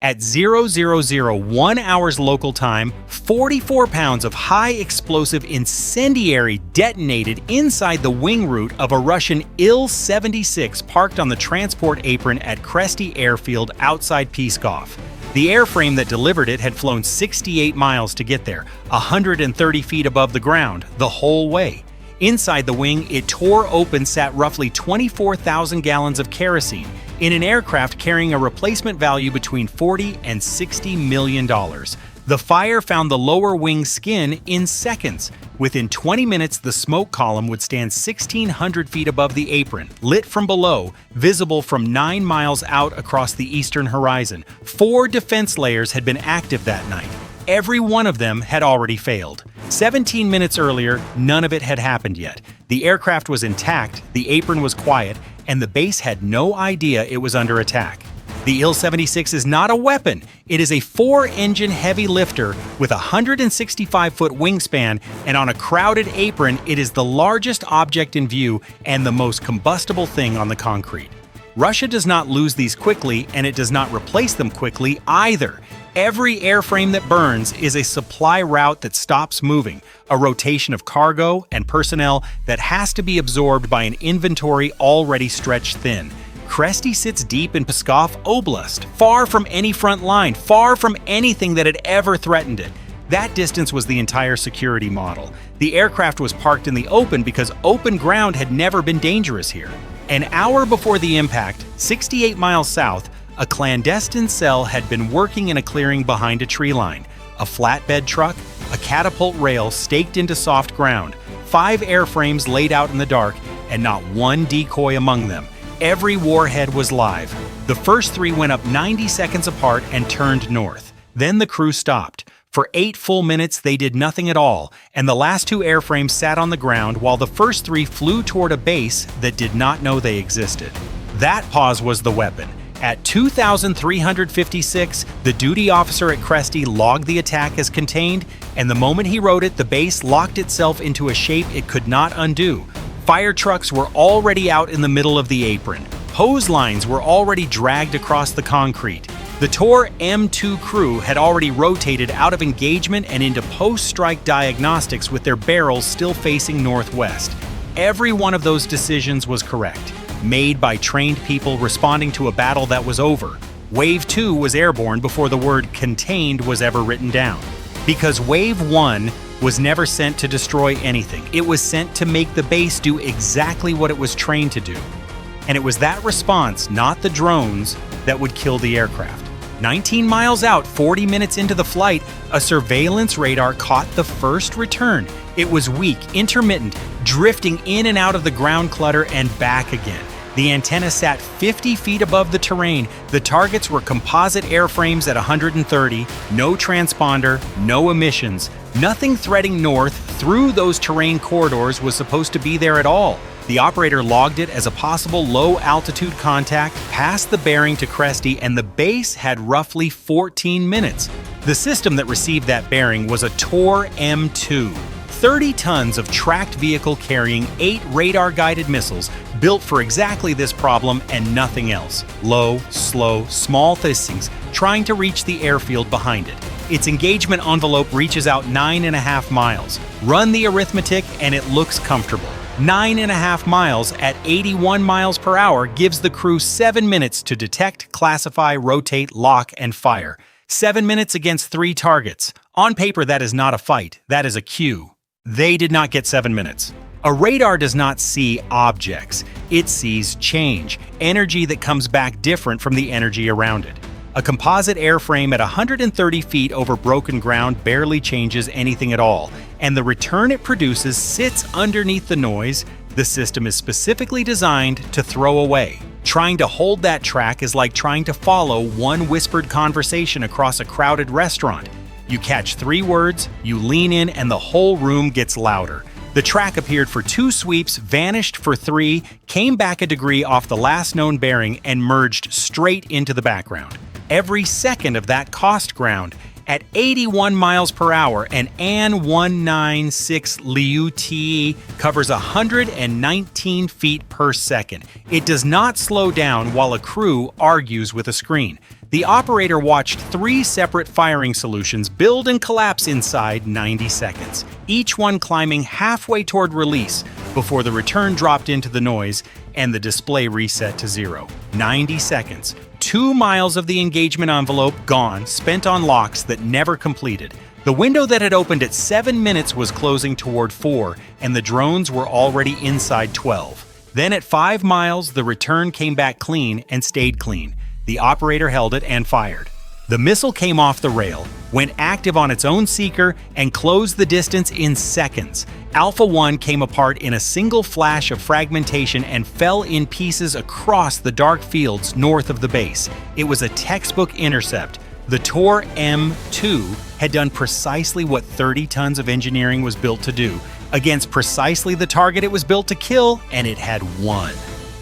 At 0001 hours local time, 44 pounds of high-explosive incendiary detonated inside the wing root of a Russian Il-76 parked on the transport apron at Kresty Airfield outside Pskov. The airframe that delivered it had flown 68 miles to get there, 130 feet above the ground, the whole way. Inside the wing, it tore open sat roughly 24,000 gallons of kerosene in an aircraft carrying a replacement value between $40 and $60 million. The fire found the lower wing skin in seconds. Within 20 minutes, the smoke column would stand 1,600 feet above the apron, lit from below, visible from 9 miles out across the eastern horizon. 4 defense layers had been active that night. Every one of them had already failed. 17 minutes earlier, none of it had happened yet. The aircraft was intact, the apron was quiet, and the base had no idea it was under attack. The Il-76 is not a weapon. It is a 4-engine heavy lifter with a 165-foot wingspan, and on a crowded apron, it is the largest object in view and the most combustible thing on the concrete. Russia does not lose these quickly, and it does not replace them quickly either. Every airframe that burns is a supply route that stops moving, a rotation of cargo and personnel that has to be absorbed by an inventory already stretched thin. Kresty sits deep in Pskov Oblast, far from any front line, far from anything that had ever threatened it. That distance was the entire security model. The aircraft was parked in the open because open ground had never been dangerous here. An hour before the impact, 68 miles south, a clandestine cell had been working in a clearing behind a tree line. A flatbed truck, a catapult rail staked into soft ground, 5 airframes laid out in the dark, and not one decoy among them. Every warhead was live. The first 3 went up 90 seconds apart and turned north. Then the crew stopped. For 8 full minutes, they did nothing at all, and the last 2 airframes sat on the ground while the first 3 flew toward a base that did not know they existed. That pause was the weapon. At 2,356, the duty officer at Kresty logged the attack as contained, and the moment he wrote it, the base locked itself into a shape it could not undo. Fire trucks were already out in the middle of the apron. Hose lines were already dragged across the concrete. The Tor M2 crew had already rotated out of engagement and into post-strike diagnostics with their barrels still facing northwest. Every one of those decisions was correct, made by trained people responding to a battle that was over. Wave 2 was airborne before the word contained was ever written down. Because Wave 1 was never sent to destroy anything. It was sent to make the base do exactly what it was trained to do. And it was that response, not the drones, that would kill the aircraft. 19 miles out, 40 minutes into the flight, a surveillance radar caught the first return. It was weak, intermittent, drifting in and out of the ground clutter and back again. The antenna sat 50 feet above the terrain. The targets were composite airframes at 130, no transponder, no emissions. Nothing threading north through those terrain corridors was supposed to be there at all. The operator logged it as a possible low-altitude contact past the bearing to Kresty, and the base had roughly 14 minutes. The system that received that bearing was a Tor M2. 30 tons of tracked vehicle carrying 8 radar-guided missiles built for exactly this problem and nothing else. Low, slow, small things trying to reach the airfield behind it. Its engagement envelope reaches out 9.5 miles. Run the arithmetic and it looks comfortable. 9.5 miles at 81 miles per hour gives the crew 7 minutes to detect, classify, rotate, lock, and fire. 7 minutes against 3 targets. On paper, that is not a fight. That is a queue. They did not get 7 minutes. A radar does not see objects. It sees change, energy that comes back different from the energy around it. A composite airframe at 130 feet over broken ground barely changes anything at all, and the return it produces sits underneath the noise the system is specifically designed to throw away. Trying to hold that track is like trying to follow one whispered conversation across a crowded restaurant. You catch 3 words, you lean in, and the whole room gets louder. The track appeared for 2 sweeps, vanished for 3, came back a degree off the last known bearing, and merged straight into the background. Every second of that cost ground. At 81 miles per hour, an An-196 Lyutyy covers 119 feet per second. It does not slow down while a crew argues with a screen. The operator watched 3 separate firing solutions build and collapse inside 90 seconds, each one climbing halfway toward release before the return dropped into the noise and the display reset to 0. 90 seconds. 2 miles of the engagement envelope gone, spent on locks that never completed. The window that had opened at 7 minutes was closing toward 4, and the drones were already inside 12. Then at 5 miles, the return came back clean and stayed clean. The operator held it and fired. The missile came off the rail, went active on its own seeker, and closed the distance in seconds. Alpha 1 came apart in a single flash of fragmentation and fell in pieces across the dark fields north of the base. It was a textbook intercept. The Tor M2 had done precisely what 30 tons of engineering was built to do, against precisely the target it was built to kill, and it had won.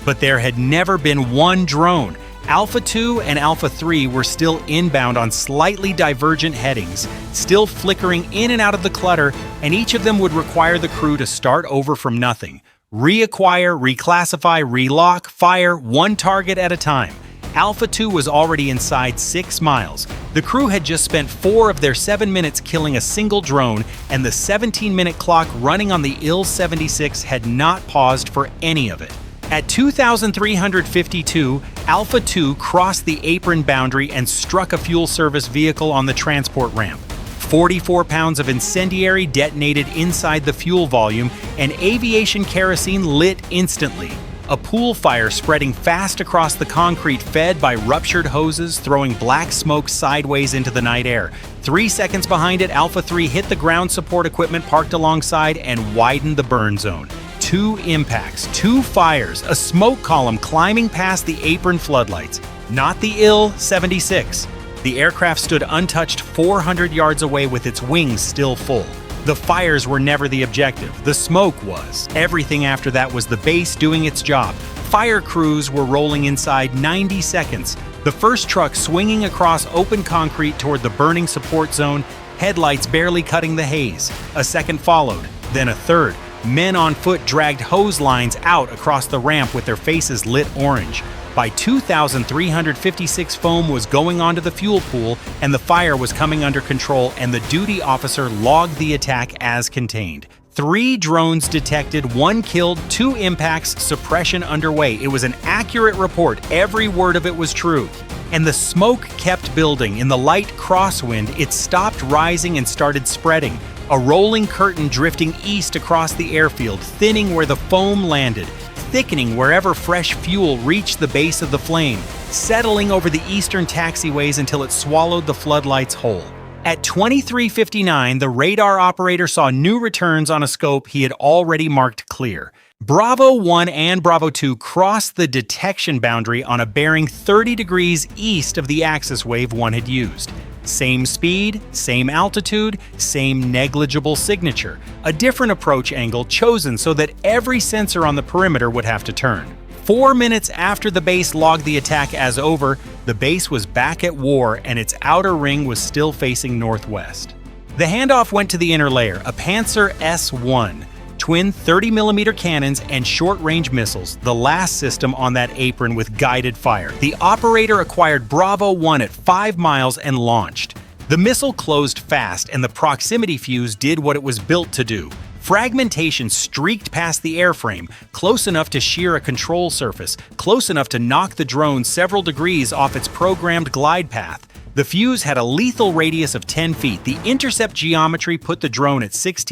But there had never been one drone. Alpha 2 and Alpha 3 were still inbound on slightly divergent headings, still flickering in and out of the clutter, and each of them would require the crew to start over from nothing. Reacquire, reclassify, relock, fire, one target at a time. Alpha 2 was already inside 6 miles. The crew had just spent 4 of their 7 minutes killing a single drone, and the 17-minute clock running on the Il-76 had not paused for any of it. At 2,352, Alpha 2 crossed the apron boundary and struck a fuel service vehicle on the transport ramp. 44 pounds of incendiary detonated inside the fuel volume, and aviation kerosene lit instantly. A pool fire spreading fast across the concrete, fed by ruptured hoses, throwing black smoke sideways into the night air. 3 seconds behind it, Alpha 3 hit the ground support equipment parked alongside and widened the burn zone. 2 impacts, 2 fires, a smoke column climbing past the apron floodlights. Not the Il-76. The aircraft stood untouched 400 yards away with its wings still full. The fires were never the objective, the smoke was. Everything after that was the base doing its job. Fire crews were rolling inside 90 seconds. The first truck swinging across open concrete toward the burning support zone, headlights barely cutting the haze. A second followed, then a third. Men on foot dragged hose lines out across the ramp with their faces lit orange. By 2,356, foam was going onto the fuel pool, and the fire was coming under control, and the duty officer logged the attack as contained. 3 drones detected, 1 killed, 2 impacts, suppression underway. It was an accurate report. Every word of it was true. And the smoke kept building. In the light crosswind, it stopped rising and started spreading. A rolling curtain drifting east across the airfield, thinning where the foam landed, thickening wherever fresh fuel reached the base of the flame, settling over the eastern taxiways until it swallowed the floodlights whole. At 23:59, the radar operator saw new returns on a scope he had already marked clear. Bravo 1 and Bravo 2 crossed the detection boundary on a bearing 30 degrees east of the axis wave 1 had used. Same speed, same altitude, same negligible signature. A different approach angle chosen so that every sensor on the perimeter would have to turn. 4 minutes after the base logged the attack as over, the base was back at war and its outer ring was still facing northwest. The handoff went to the inner layer, a Pantsir S-1. Twin 30mm cannons and short-range missiles, the last system on that apron with guided fire. The operator acquired Bravo 1 at 5 miles and launched. The missile closed fast, and the proximity fuse did what it was built to do. Fragmentation streaked past the airframe, close enough to shear a control surface, close enough to knock the drone several degrees off its programmed glide path. The fuse had a lethal radius of 10 feet. The intercept geometry put the drone at 6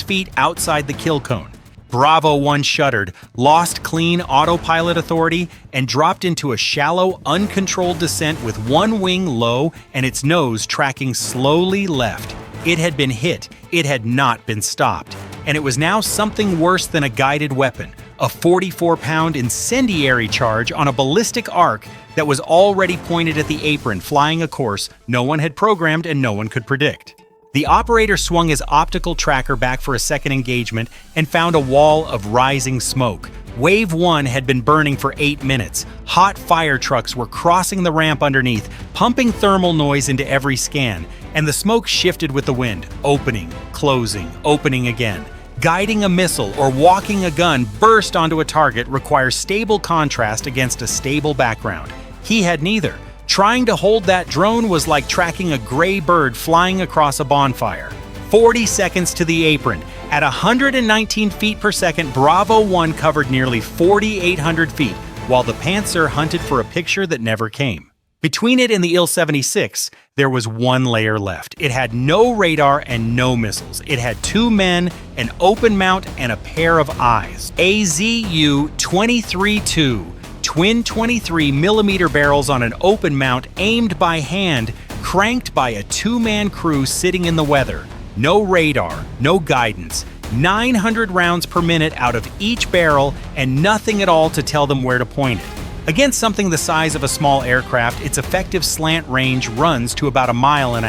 feet outside the kill cone. Bravo 1 shuddered, lost clean autopilot authority, and dropped into a shallow, uncontrolled descent with one wing low and its nose tracking slowly left. It had been hit. It had not been stopped. And it was now something worse than a guided weapon. A 44-pound incendiary charge on a ballistic arc that was already pointed at the apron, flying a course no one had programmed and no one could predict. The operator swung his optical tracker back for a second engagement and found a wall of rising smoke. Wave 1 had been burning for 8 minutes. Hot fire trucks were crossing the ramp underneath, pumping thermal noise into every scan, and the smoke shifted with the wind, opening, closing, opening again. Guiding a missile or walking a gun burst onto a target requires stable contrast against a stable background. He had neither. Trying to hold that drone was like tracking a gray bird flying across a bonfire. 40 seconds to the apron. At 119 feet per second, Bravo 1 covered nearly 4,800 feet, while the Pantsir hunted for a picture that never came. Between it and the Il-76, there was one layer left. It had no radar and no missiles. It had 2 men, an open mount, and a pair of eyes. AZU-23-2, twin 23mm barrels on an open mount aimed by hand, cranked by a 2-man crew sitting in the weather. No radar, no guidance, 900 rounds per minute out of each barrel, and nothing at all to tell them where to point it. Against something the size of a small aircraft, its effective slant range runs to about 1.5 miles.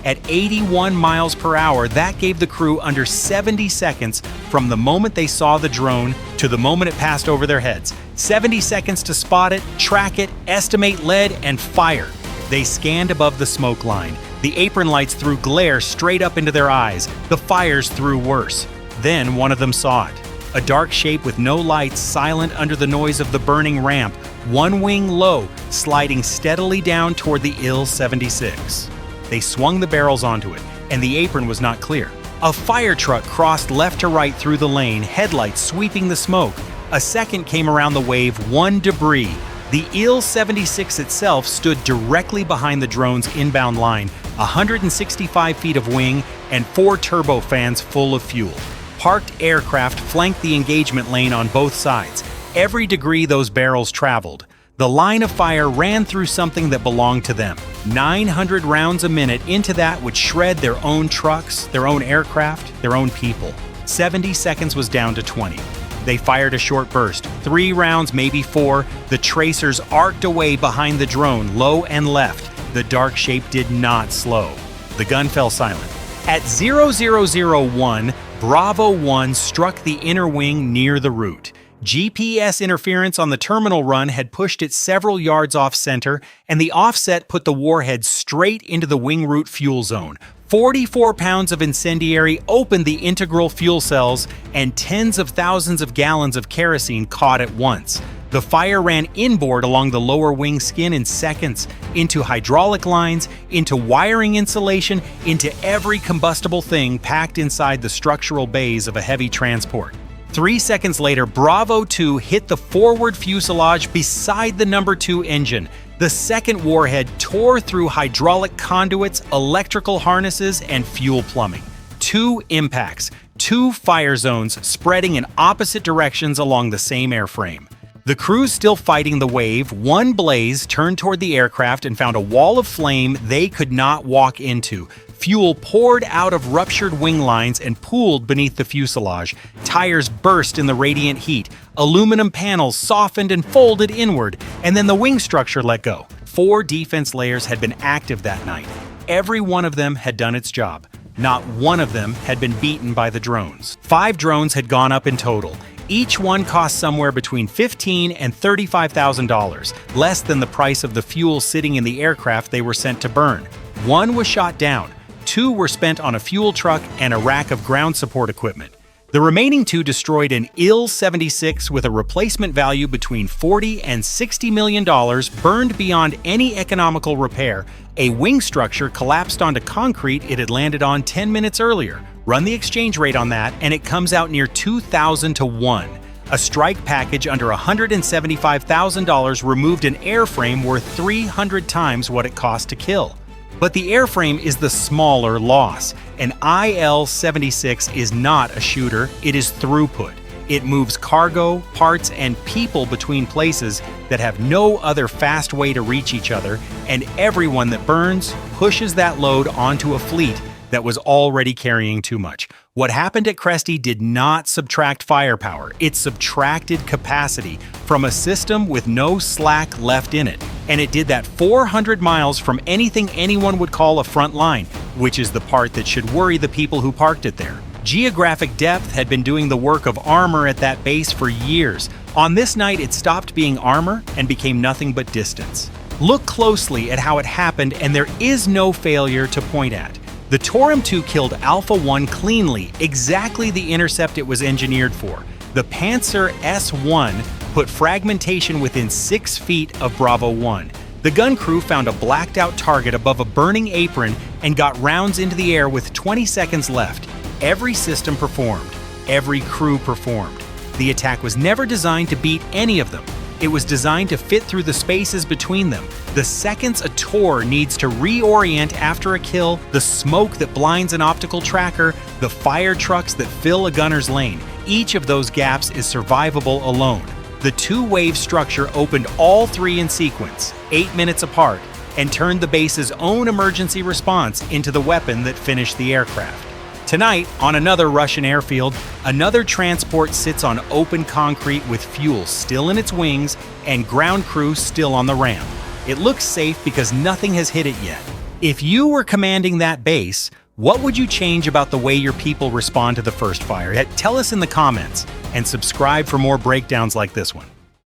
At 81 miles per hour, that gave the crew under 70 seconds from the moment they saw the drone to the moment it passed over their heads. 70 seconds to spot it, track it, estimate lead, and fire. They scanned above the smoke line. The apron lights threw glare straight up into their eyes. The fires threw worse. Then one of them saw it. A dark shape with no lights, silent under the noise of the burning ramp, one wing low, sliding steadily down toward the Il-76. They swung the barrels onto it, and the apron was not clear. A fire truck crossed left to right through the lane, headlights sweeping the smoke. A second came around the wave, one debris. The Il-76 itself stood directly behind the drone's inbound line, 165 feet of wing and 4 turbofans full of fuel. Parked aircraft flanked the engagement lane on both sides. Every degree those barrels traveled, the line of fire ran through something that belonged to them. 900 rounds a minute into that would shred their own trucks, their own aircraft, their own people. 70 seconds was down to 20. They fired a short burst, 3 rounds, maybe 4. The tracers arced away behind the drone, low and left. The dark shape did not slow. The gun fell silent. At 0001, Bravo 1 struck the inner wing near the root. GPS interference on the terminal run had pushed it several yards off center, and the offset put the warhead straight into the wing root fuel zone. 44 pounds of incendiary opened the integral fuel cells, and tens of thousands of gallons of kerosene caught at once. The fire ran inboard along the lower wing skin in seconds, into hydraulic lines, into wiring insulation, into every combustible thing packed inside the structural bays of a heavy transport. 3 seconds later, Bravo 2 hit the forward fuselage beside the number 2 engine. The second warhead tore through hydraulic conduits, electrical harnesses, and fuel plumbing. 2 impacts, 2 fire zones spreading in opposite directions along the same airframe. The crews still fighting the wave, one blaze turned toward the aircraft and found a wall of flame they could not walk into. Fuel poured out of ruptured wing lines and pooled beneath the fuselage. Tires burst in the radiant heat. Aluminum panels softened and folded inward, and then the wing structure let go. 4 defense layers had been active that night. Every one of them had done its job. Not one of them had been beaten by the drones. 5 drones had gone up in total. Each one cost somewhere between $15,000 and $35,000, less than the price of the fuel sitting in the aircraft they were sent to burn. 1 was shot down. 2 were spent on a fuel truck and a rack of ground support equipment. The remaining 2 destroyed an Il-76 with a replacement value between $40 and $60 million, burned beyond any economical repair. A wing structure collapsed onto concrete it had landed on 10 minutes earlier. Run the exchange rate on that, and it comes out near 2,000 to 1. A strike package under $175,000 removed an airframe worth 300 times what it cost to kill. But the airframe is the smaller loss. An Il-76 is not a shooter, it is throughput. It moves cargo, parts, and people between places that have no other fast way to reach each other, and everyone that burns pushes that load onto a fleet that was already carrying too much. What happened at Kresty did not subtract firepower, it subtracted capacity from a system with no slack left in it. And it did that 400 miles from anything anyone would call a front line, which is the part that should worry the people who parked it there. Geographic depth had been doing the work of armor at that base for years. On this night, it stopped being armor and became nothing but distance. Look closely at how it happened, and there is no failure to point at. The Torum 2 killed Alpha 1 cleanly, exactly the intercept it was engineered for. The Pantsir S1 put fragmentation within 6 feet of Bravo 1. The gun crew found a blacked-out target above a burning apron and got rounds into the air with 20 seconds left. Every system performed. Every crew performed. The attack was never designed to beat any of them. It was designed to fit through the spaces between them. The seconds a Tor needs to reorient after a kill, the smoke that blinds an optical tracker, the fire trucks that fill a gunner's lane. Each of those gaps is survivable alone. The two-wave structure opened all three in sequence, 8 minutes apart, and turned the base's own emergency response into the weapon that finished the aircraft. Tonight, on another Russian airfield, another transport sits on open concrete with fuel still in its wings and ground crew still on the ramp. It looks safe because nothing has hit it yet. If you were commanding that base, what would you change about the way your people respond to the first fire? Tell us in the comments and subscribe for more breakdowns like this one.